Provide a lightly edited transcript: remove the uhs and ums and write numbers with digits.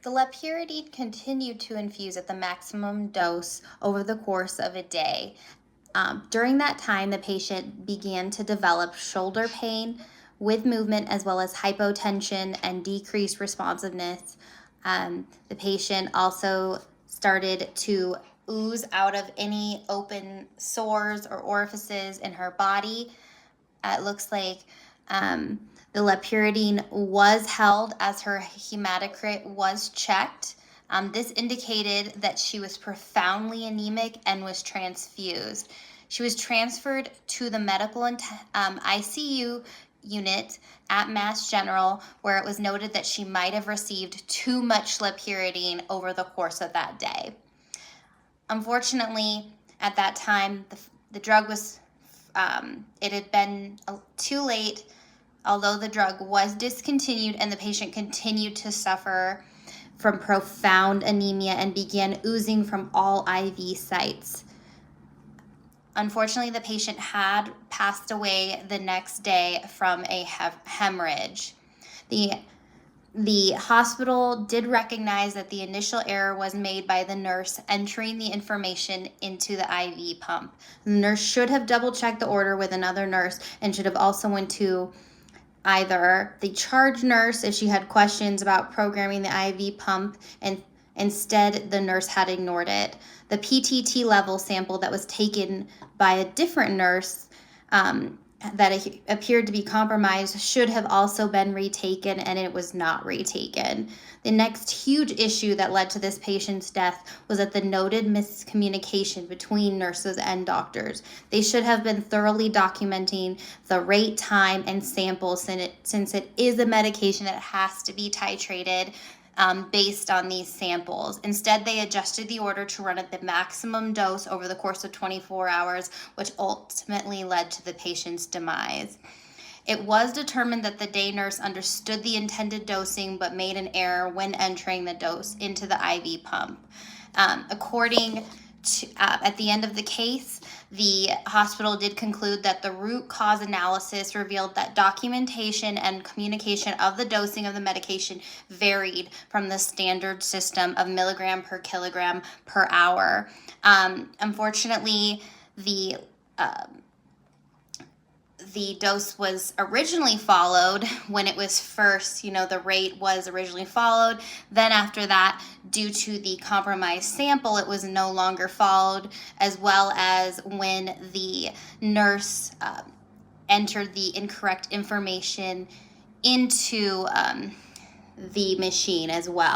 The lepurity continued to infuse at the maximum dose over the course of a day. During that time, the patient began to develop shoulder pain with movement, as well as hypotension and decreased responsiveness. The patient also started to ooze out of any open sores or orifices in her body. It looks like the lepurine was held as her hematocrit was checked. This indicated that she was profoundly anemic and was transfused. She was transferred to the medical ICU unit at Mass General, where it was noted that she might have received too much lepurine over the course of that day. Unfortunately, at that time, the drug was, it had been too late, although the drug was discontinued, and the patient continued to suffer from profound anemia and began oozing from all IV sites. Unfortunately, the patient had passed away the next day from a hemorrhage. The hospital did recognize that the initial error was made by the nurse entering the information into the IV pump. The nurse should have double-checked the order with another nurse and should have also went to either the charge nurse if she had questions about programming the IV pump, and instead the nurse had ignored it. The PTT level sample that was taken by a different nurse that appeared to be compromised should have also been retaken, and it was not retaken. The next huge issue that led to this patient's death was that the noted miscommunication between nurses and doctors. They should have been thoroughly documenting the rate, time, and samples, since it is a medication that has to be titrated based on these samples. Instead, they adjusted the order to run at the maximum dose over the course of 24 hours, which ultimately led to the patient's demise. It was determined that the day nurse understood the intended dosing but made an error when entering the dose into the IV pump. According to, at the end of the case, the hospital did conclude that the root cause analysis revealed that documentation and communication of the dosing of the medication varied from the standard system of milligram per kilogram per hour. Unfortunately, the dose was originally followed when it was first, the rate was originally followed. Then after that, due to the compromised sample, it was no longer followed, as well as when the nurse entered the incorrect information into the machine as well.